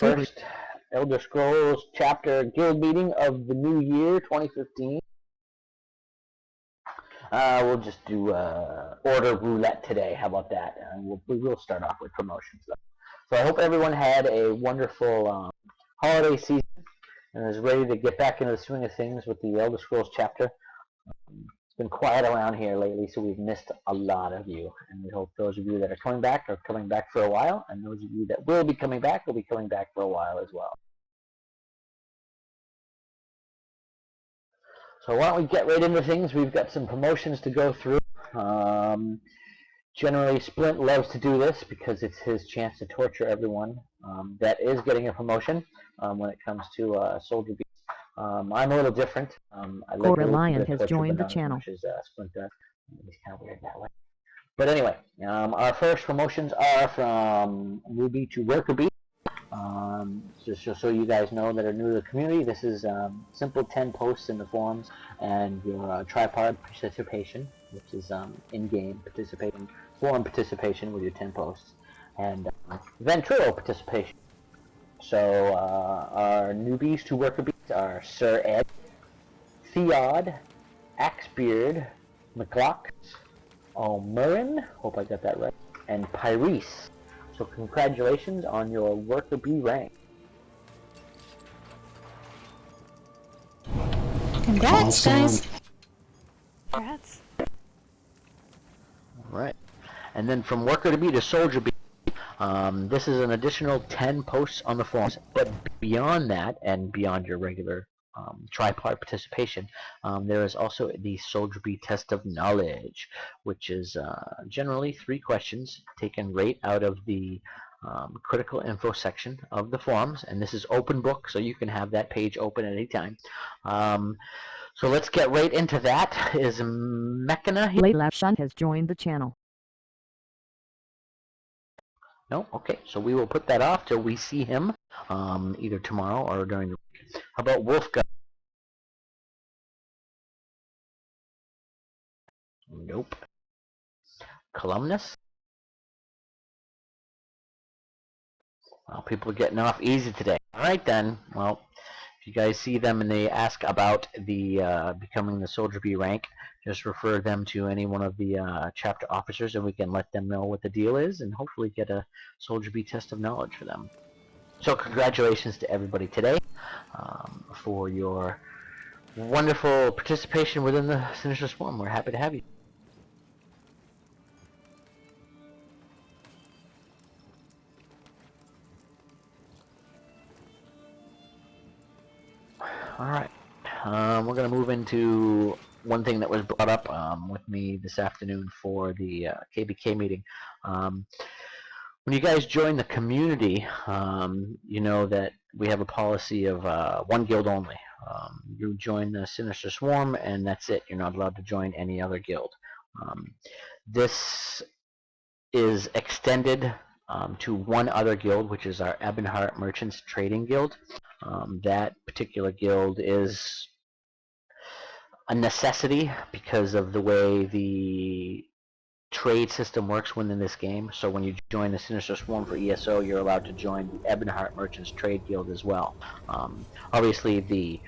First Elder Scrolls chapter guild meeting of the new year 2015. We'll just do order roulette today. How about that? We will start off with promotions though. So I hope everyone had a wonderful holiday season and is ready to get back into the swing of things with the Elder Scrolls chapter. It's been quiet around here lately, so we've missed a lot of you. And we hope those of you that are coming back for a while, and those of you that will be coming back for a while as well. So why don't we get right into things? We've got some promotions to go through. Generally, Splint loves to do this because it's his chance to torture everyone that is getting a promotion when it comes to Soldier Beast. I'm a little different. I like Cora Lion has joined the channel. As much as Splint does. He's kind of weird that way. But anyway, our first promotions are from newbie to worker bee. Just so you guys know that are new to the community, this is simple 10 posts in the forums and your tripod participation, which is in-game participating, forum participation with your 10 posts, and Ventrilo participation. So our newbies to worker bees are Sir Ed, Theod, Axebeard, McLox, O'Murin, hope I got that right, and Pyrese. So congratulations on your worker bee rank. Congrats, guys. Congrats. Alright. And then from worker to bee to soldier bee, this is an additional 10 posts on the forums. But beyond that, and beyond your regular tripod participation, there is also the Soldier Bee Test of Knowledge, which is generally 3 questions taken right out of the critical info section of the forums, and this is open book, so you can have that page open at any time. So let's get right into that. Is Mechana here? Layla has joined the channel. No? Okay, so we will put that off till we see him either tomorrow or during the week. How about Wolfgang? Nope. Columnus? Well, people are getting off easy today. Alright then, well, if you guys see them and they ask about the becoming the Soldier Bee rank, just refer them to any one of the chapter officers and we can let them know what the deal is and hopefully get a Soldier Bee Test of Knowledge for them. So congratulations to everybody today for your wonderful participation within the Sinister Swarm. We're happy to have you. Alright, we're going to move into one thing that was brought up with me this afternoon for the KBK meeting. When you guys join the community, you know that we have a policy of one guild only. You join the Sinister Swarm and that's it. You're not allowed to join any other guild. This is extended to one other guild, which is our Ebonheart Merchants Trading Guild. That particular guild is a necessity because of the way the trade system works within this game. So when you join the Sinister Swarm for ESO, you're allowed to join the Ebonheart Merchants Trade Guild as well. Obviously the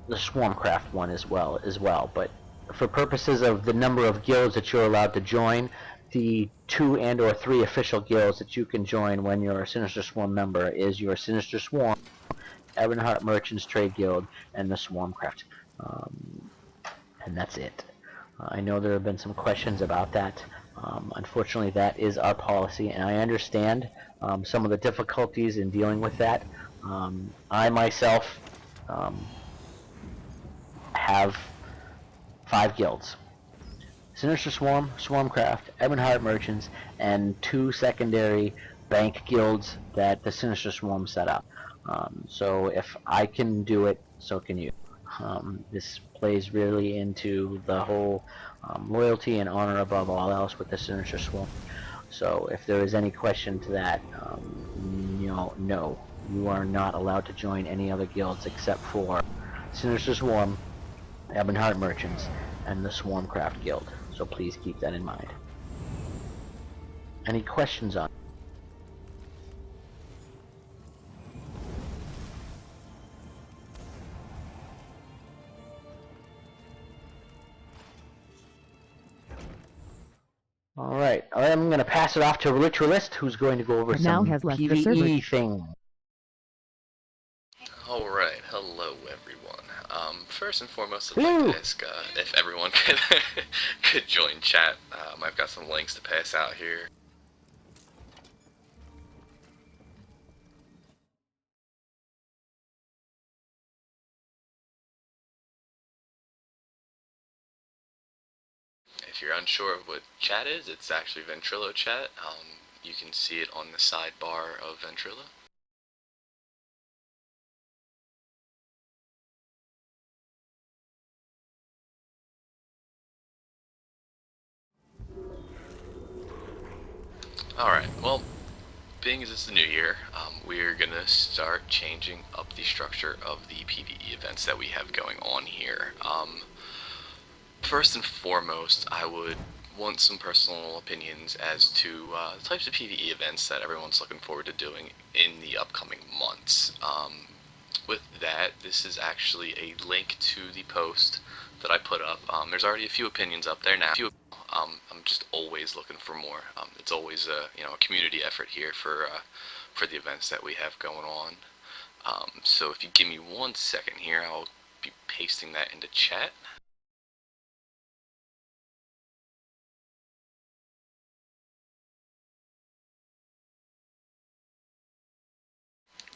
Swarmcraft one as well, but for purposes of the number of guilds that you're allowed to join, the 2 and or 3 official guilds that you can join when you're a Sinister Swarm member is your Sinister Swarm, Ebonheart Merchants Trade Guild, and the Swarmcraft. And that's it. I know there have been some questions about that. Unfortunately, that is our policy, and I understand some of the difficulties in dealing with that. I myself have 5 guilds. Sinister Swarm, Swarmcraft, Ebonheart Merchants, and 2 secondary bank guilds that the Sinister Swarm set up. So if I can do it, so can you. This plays really into the whole loyalty and honor above all else with the Sinister Swarm. So if there is any question to that, you know, no, you are not allowed to join any other guilds except for Sinister Swarm, Ebonheart Merchants, and the Swarmcraft Guild. So please keep that in mind. Any questions on All right. I'm going to pass it off to Ritualist, who's going to go over And now some has left the PvE server. things. Alright, hello everyone. First and foremost, I'd Hello. like to ask if everyone could join chat. I've got some links to pass out here. If you're unsure of what chat is, it's actually Ventrilo chat. You can see it on the sidebar of Ventrilo. Alright, well, being as it's the new year, we're gonna start changing up the structure of the PvE events that we have going on here. First and foremost, I would want some personal opinions as to the types of PvE events that everyone's looking forward to doing in the upcoming months. With that, this is actually a link to the post that I put up. There's already a few opinions up there now. I'm just always looking for more. It's always a a community effort here for the events that we have going on. So if you give me 1 second here, I'll be pasting that into chat.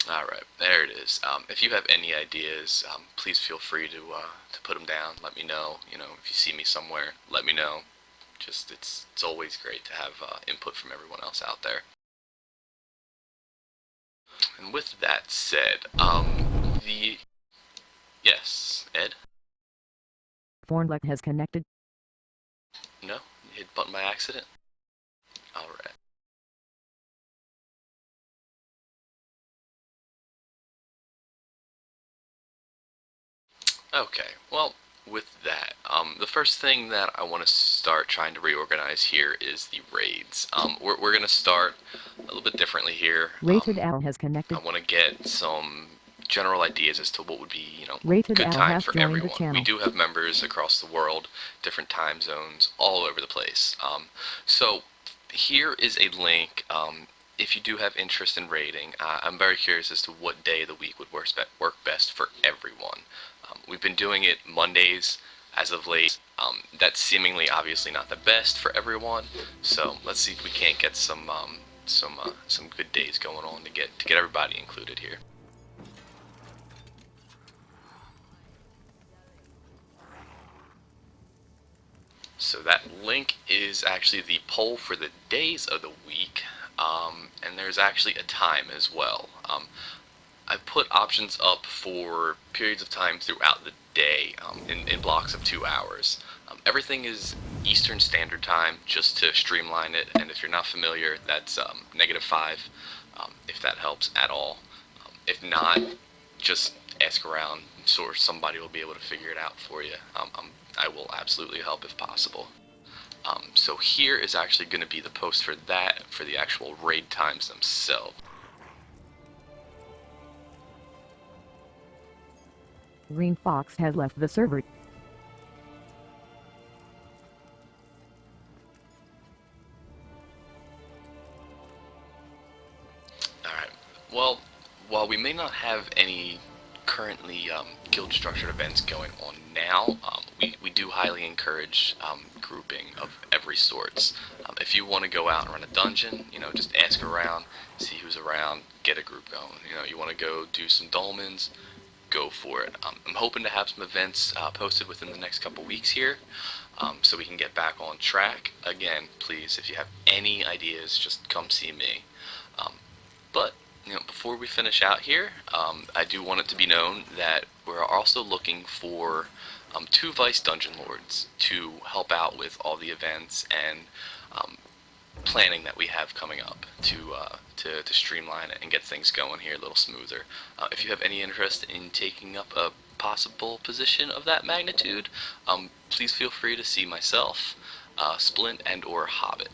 Alright, there it is. If you have any ideas, please feel free to put them down. Let me know. If you see me somewhere, let me know. Just, it's always great to have input from everyone else out there. And with that said, yes, Ed? Fornlek has connected. No? You hit button by accident? Alright. Okay, well, with that, the first thing that I want to start trying to reorganize here is the raids. We're going to start a little bit differently here. Rated Owl has connected. I want to get some general ideas as to what would be, Rated good Owl times has for joined the everyone. channel. We do have members across the world, different time zones, all over the place. So here is a link. If you do have interest in raiding, I'm very curious as to what day of the week would work best for everyone. We've been doing it Mondays as of late. That's seemingly obviously not the best for everyone. So let's see if we can't get some good days going on to get everybody included here. So that link is actually the poll for the days of the week, and there's actually a time as well. I put options up for periods of time throughout the day, in blocks of 2 hours. Everything is Eastern Standard Time, just to streamline it, and if you're not familiar, that's -5, if that helps at all. If not, just ask around, so somebody will be able to figure it out for you. I will absolutely help if possible. So here is actually going to be the post for that, for the actual raid times themselves. Green Fox has left the server. Alright, well, while we may not have any currently guild structured events going on now, we do highly encourage grouping of every sorts. If you want to go out and run a dungeon, just ask around, see who's around, get a group going. You want to go do some dolmens, go for it. I'm hoping to have some events posted within the next couple weeks here, so we can get back on track. Again, please, if you have any ideas, just come see me. But before we finish out here, I do want it to be known that we're also looking for 2 Vice Dungeon Lords to help out with all the events and planning that we have coming up to streamline it and get things going here a little smoother. If you have any interest in taking up a possible position of that magnitude, please feel free to see myself, Splint, and or Hobbit.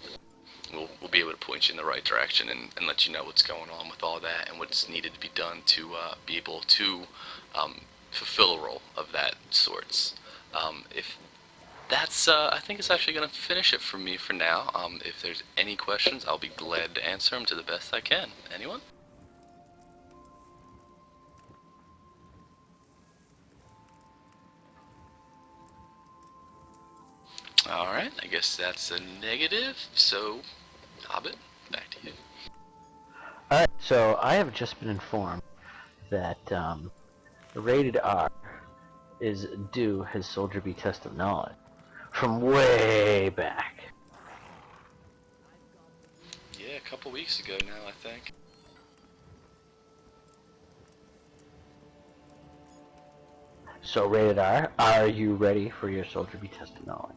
We'll be able to point you in the right direction and let you know what's going on with all that and what's needed to be done to be able to fulfill a role of that sorts. If that's I think it's actually gonna finish it for me for now. If there's any questions, I'll be glad to answer them to the best I can. Anyone? Alright, I guess that's a negative, so Hobbit, back to you. Alright, so I have just been informed that Rated R is due his Soldier B test of knowledge from way back. Yeah, a couple weeks ago now, I think. So Rated R, are you ready for your Soldier B test of knowledge?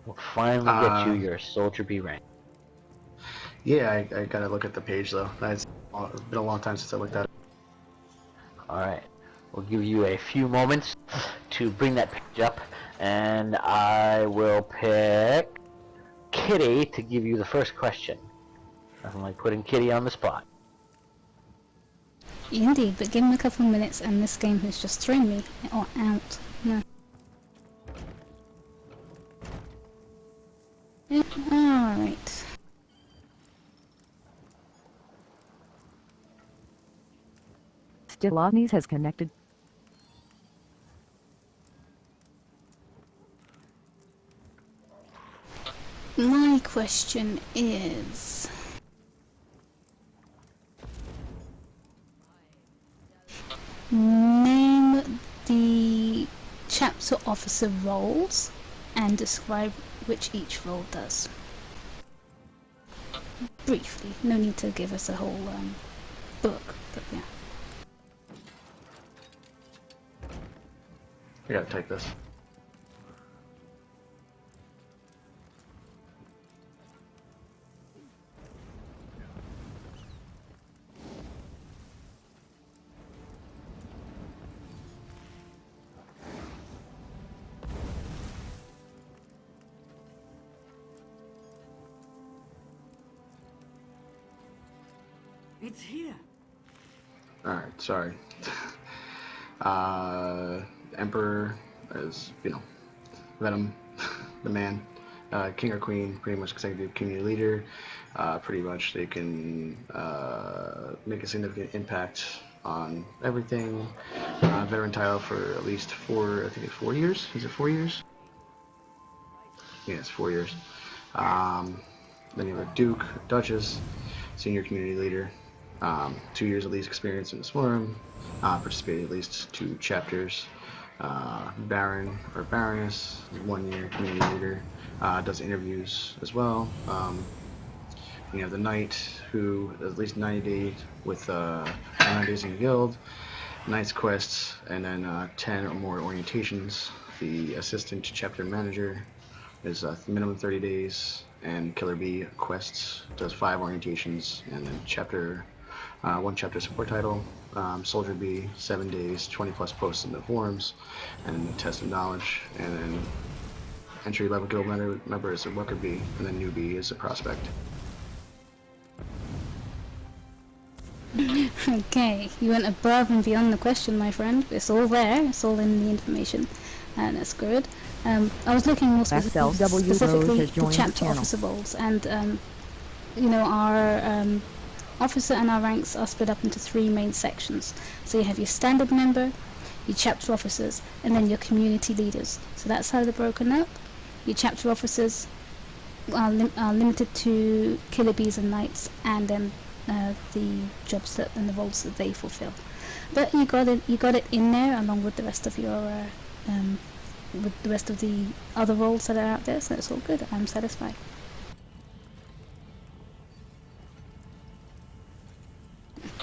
We'll finally get you your Soldier B rank. Yeah, I gotta look at the page though. It's been a long time since I looked at it. Alright, we'll give you a few moments to bring that page up, and I will pick Kitty to give you the first question. Nothing like putting Kitty on the spot. Indeed, but give me a couple of minutes and this game has just thrown me out. No. Yeah, alright. Stilovnes has connected. My question is... Name the chapter officer roles and describe which each role does. Briefly, no need to give us a whole book, but yeah. I gotta type this. It's here. Alright, sorry. Emperor is, Venom, the man. King or Queen, pretty much executive community leader. Pretty much they can make a significant impact on everything. Veteran title for at least 4 years? Is it 4 years? Yeah, it's 4 years. Then you have a Duke, Duchess, senior community leader. 2 years at least experience in the Swarm, participated at least 2 chapters, Baron or Baroness, 1 year community leader, does interviews as well. You have the Knight, who at least 90 days with 9 days in the guild, Knight's quests, and then 10 or more orientations. The assistant chapter manager is minimum 30 days, and Killer Bee quests does 5 orientations, and then 1 chapter support title. Soldier B, 7 days, 20 plus posts in the forums, and the test of knowledge. And then entry level guild member is a worker B, and then newbie is a prospect. Okay, you went above and beyond the question, my friend. It's all there, it's all in the information, and that's good. I was looking more XLW specifically has the joined the chapter channel. officer roles, and our officer and our ranks are split up into 3 main sections. So you have your standard member, your chapter officers, and then your community leaders. So that's how they're broken up. Your chapter officers are limited to killer bees and knights, and then the jobs and the roles that they fulfill. But you got it in there along with the rest of your with the rest of the other roles that are out there. So it's all good. I'm satisfied.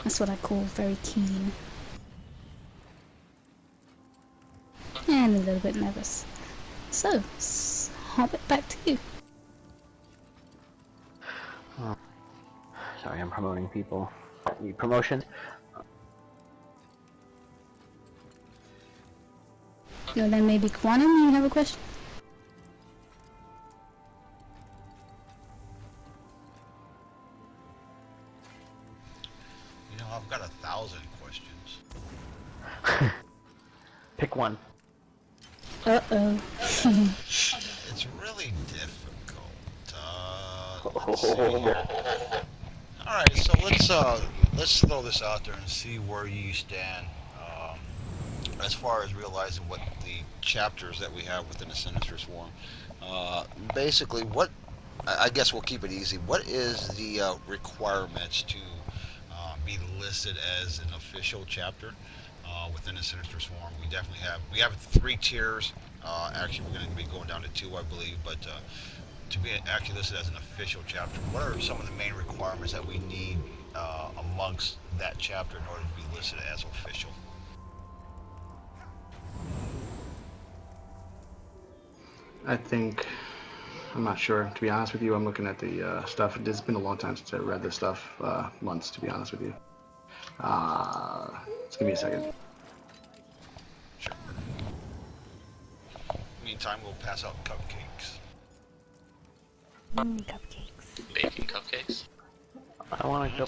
That's what I call very keen. And a little bit nervous. So, Hobbit, back to you. Sorry, I'm promoting people that need promotions. Then maybe Quantum, you have a question? I've got 1,000 questions. Pick one. Uh-oh. It's really difficult. Let's see. All right, so let's throw this out there and see where you stand as far as realizing what the chapters that we have within the Sinister Swarm. Basically, what I guess we'll keep it easy. What is the requirements to be listed as an official chapter within the Sinister Swarm? We have 3 tiers. Actually, we're going to be going down to 2, I believe, but to be actually listed as an official chapter, what are some of the main requirements that we need amongst that chapter in order to be listed as official? I think, I'm not sure. To be honest with you, I'm looking at the stuff. It's been a long time since I read this stuff. Months, to be honest with you. Just give me a second. Sure. Meantime, we'll pass out cupcakes. Cupcakes. Baking cupcakes? I want to go.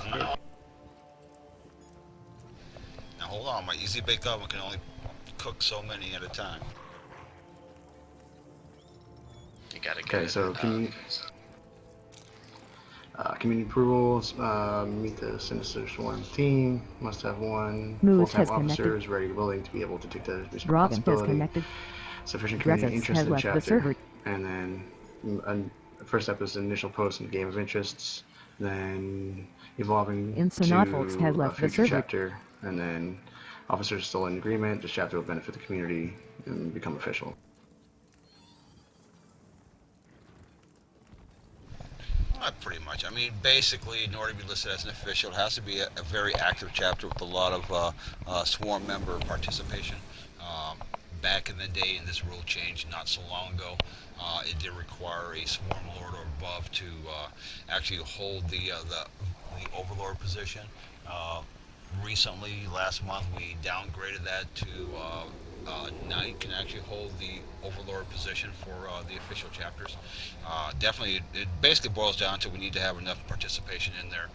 Now hold on, my easy bake oven can only cook so many at a time. You gotta get Okay, it. so community approvals. Meet the Sinister Swarm team. Must have 1 Moose full-time has officer connected. who's ready and willing to be able to take the Dragon has responsibility. connected. Sufficient community Drexus interest has in the left the chapter. server. And then first step is initial post in the game of interests. Then evolving Insonautfolks to has a left the future server. chapter. And then officers still in agreement. This chapter will benefit the community and become official. Pretty much. I mean, basically, in order to be listed as an official, it has to be a very active chapter with a lot of swarm member participation. Back in the day, and this rule changed not so long ago, it did require a swarm lord or above to actually hold the overlord position. Recently, last month, we downgraded that to Knight can actually hold the overlord position for the official chapters. Definitely, it basically boils down to we need to have enough participation in there.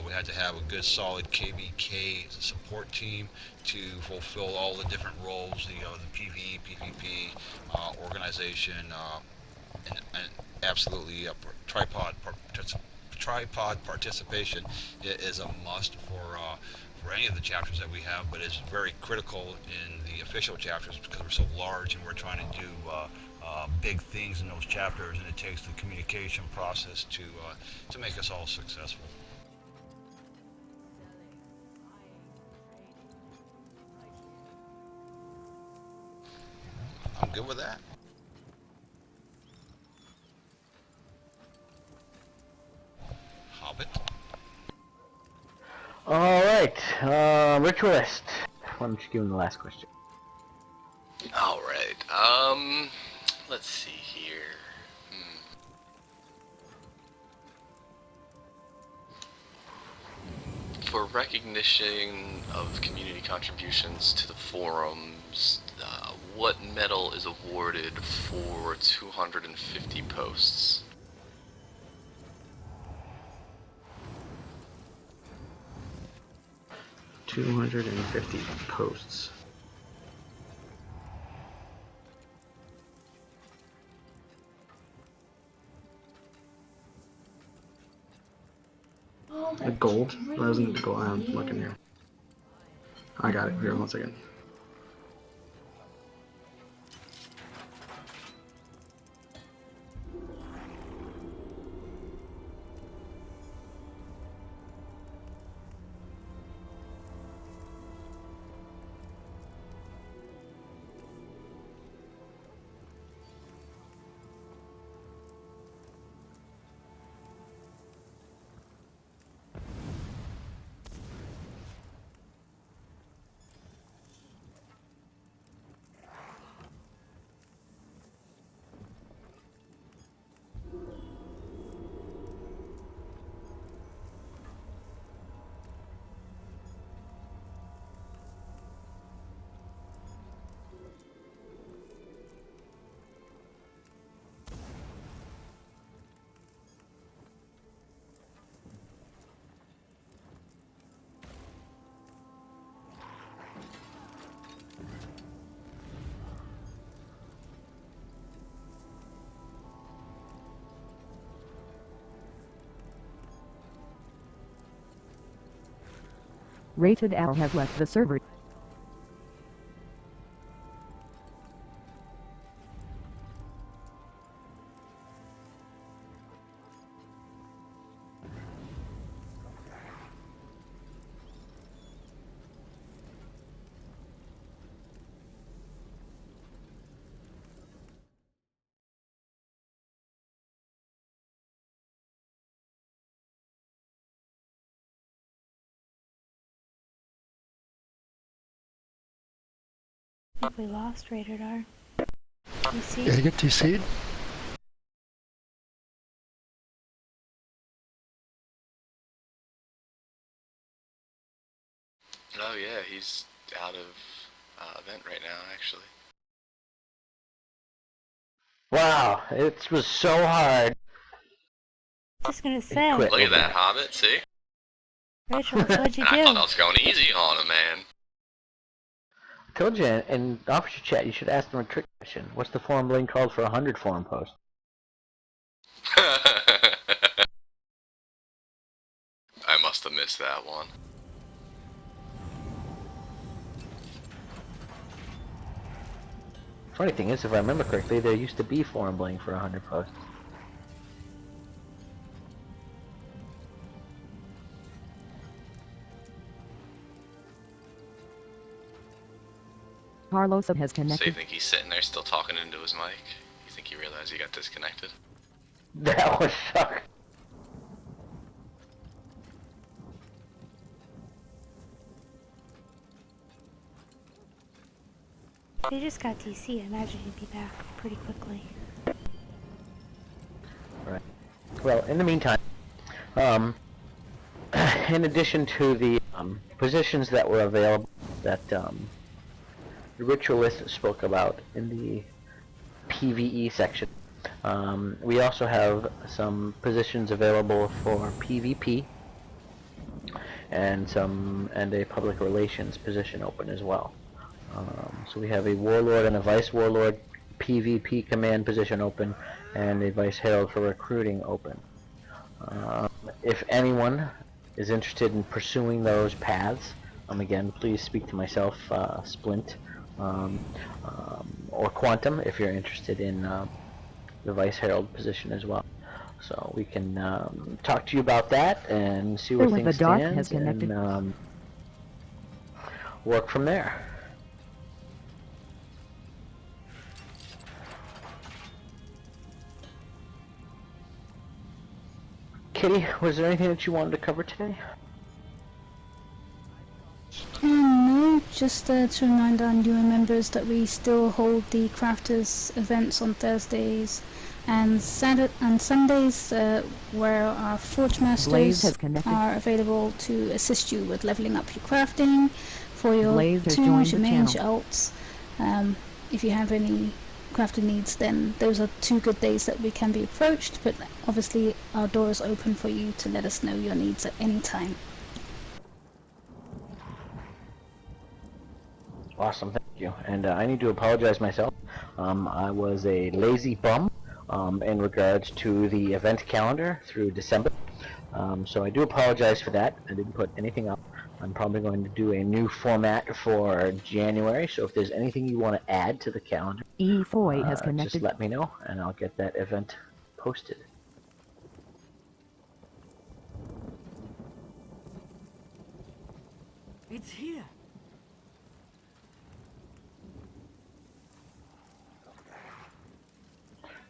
We had to have a good, solid KBK support team to fulfill all the different roles, the PvE, PvP, organization, and absolutely tripod participation is a must for any of the chapters that we have, but it's very critical in the official chapters because we're so large and we're trying to do big things in those chapters, and it takes the communication process to make us all successful. I'm good with that. Hobbit. All right, ritualist. Why don't you give him the last question? All right. Let's see here. For recognition of community contributions to the forums, what medal is awarded for 250 posts? $250 posts. A gold? Or isn't it the gold? I'm looking here. I got it. Here, 1 second. Rated L has left the server. I think we lost Rated R. You see? Yeah, you get TC'd. Oh yeah, he's out of event right now, actually. Wow, it was so hard. Just gonna say, Quit. Look at that, Hobbit, see? Rachel, what'd you And I thought do? I was going easy on him, man. I told you in officer chat you should ask them a trick question. What's the forum link called for a 100 forum post? I must have missed that one. Funny thing is, if I remember correctly, there used to be forum bling for 100 posts. Carlos has So you connected. think he's sitting there still talking into his mic? You think he realized he got disconnected? That was shock. They just got DC. I imagine he'd be back pretty quickly. Right. Well, in the meantime, in addition to the positions that were available that the ritualist spoke about in the PvE section, we also have some positions available for PvP and a public relations position open as well. So we have a warlord and a vice warlord PvP command position open, and a vice herald for recruiting open. If anyone is interested in pursuing those paths, again, please speak to myself, Splint, or Quantum if you're interested in the vice herald position as well. So we can talk to you about that and see where The things dark stand has connected. and work from there. Kitty, was there anything that you wanted to cover today? No, just to remind our newer members that we still hold the crafters events on Thursdays and Sundays, where our Forge Blaze Masters has connected. are available to assist you with leveling up your crafting for your Blaze has tools, joined your the mains, your channel. alts. If you have any crafting needs, then those are 2 good days that we can be approached, but obviously our door is open for you to let us know your needs at any time. Awesome, thank you. And I need to apologize myself. I was a lazy bum in regards to the event calendar through December. So I do apologize for that. I didn't put anything up. I'm probably going to do a new format for January, so if there's anything you want to add to the calendar, E4 has just connected. let me know, and I'll get that event posted. It's here.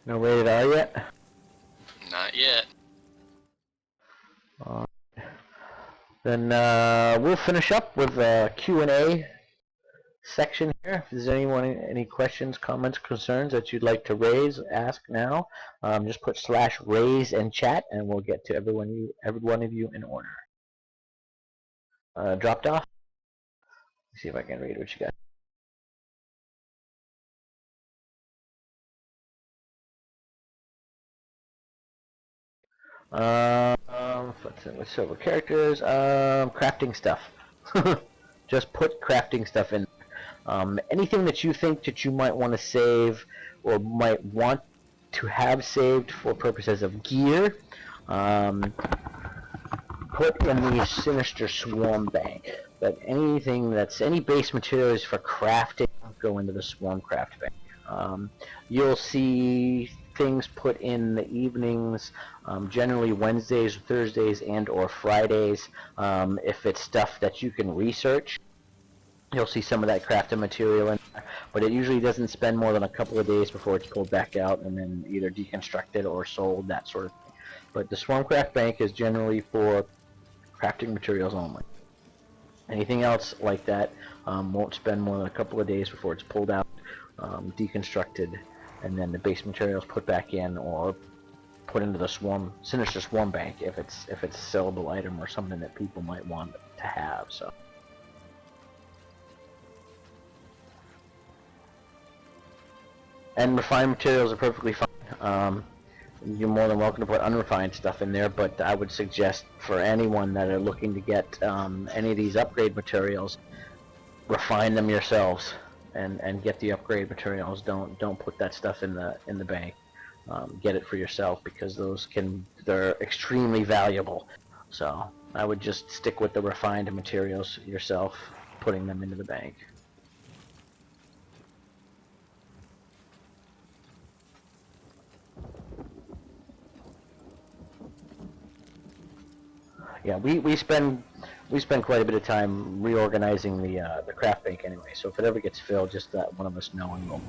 No rated R yet? Not yet. Then we'll finish up with a Q&A section here. If there's any questions, comments, concerns that you'd like to raise, ask now, just put /raise in chat, and we'll get to every one of you in order. Dropped off. Let's see if I can read what you got. With silver characters, crafting stuff. Just put crafting stuff in. Anything that you think that you might want to save or might want to have saved for purposes of gear, put in the Sinister Swarm Bank. But anything that's any base materials for crafting go into the Swarm Craft Bank. You'll see things put in the evenings, generally Wednesdays, Thursdays, and or Fridays. If it's stuff that you can research, you'll see some of that crafted material in there, but it usually doesn't spend more than a couple of days before it's pulled back out and then either deconstructed or sold, that sort of thing. But the Swarmcraft Bank is generally for crafting materials only. Anything else like that won't spend more than a couple of days before it's pulled out, deconstructed, and then the base materials put back in or put into the Sinister Swarm Bank if it's a sellable item or something that people might want to have. So. And refined materials are perfectly fine. You're more than welcome to put unrefined stuff in there, but I would suggest for anyone that are looking to get any of these upgrade materials, refine them yourselves and get the upgrade materials. Don't put that stuff in the bank. Get it for yourself because they're extremely valuable. So I would just stick with the refined materials yourself, putting them into the bank. Yeah, we spend quite a bit of time reorganizing the craft bank anyway. So if it ever gets filled, just let one of us know and we'll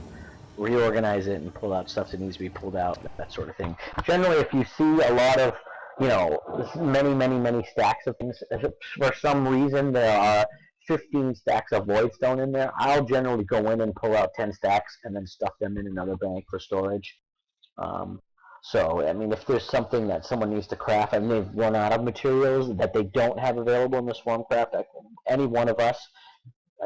reorganize it and pull out stuff that needs to be pulled out, that sort of thing. Generally, if you see a lot of, many stacks of things, if for some reason there are 15 stacks of voidstone in there, I'll generally go in and pull out 10 stacks and then stuff them in another bank for storage. So, I mean, if there's something that someone needs to craft, and they've run out of materials that they don't have available in the Swarmcraft, any one of us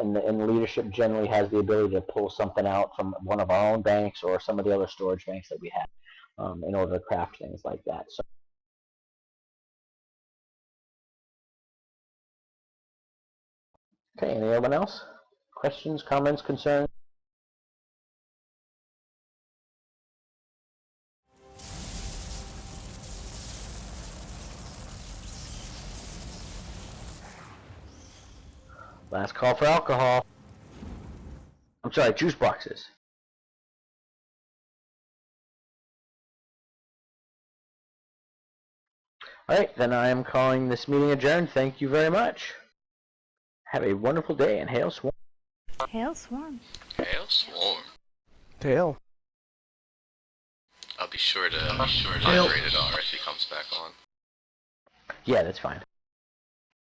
in leadership generally has the ability to pull something out from one of our own banks or some of the other storage banks that we have in order to craft things like that. So. Okay, anyone else? Questions, comments, concerns? Last call for alcohol. I'm sorry, juice boxes. Alright, then I am calling this meeting adjourned. Thank you very much. Have a wonderful day and hail Swarm. Hail Swarm. Hail Swarm. Tail. I'll be sure to moderate it R if he comes back on. Yeah, that's fine.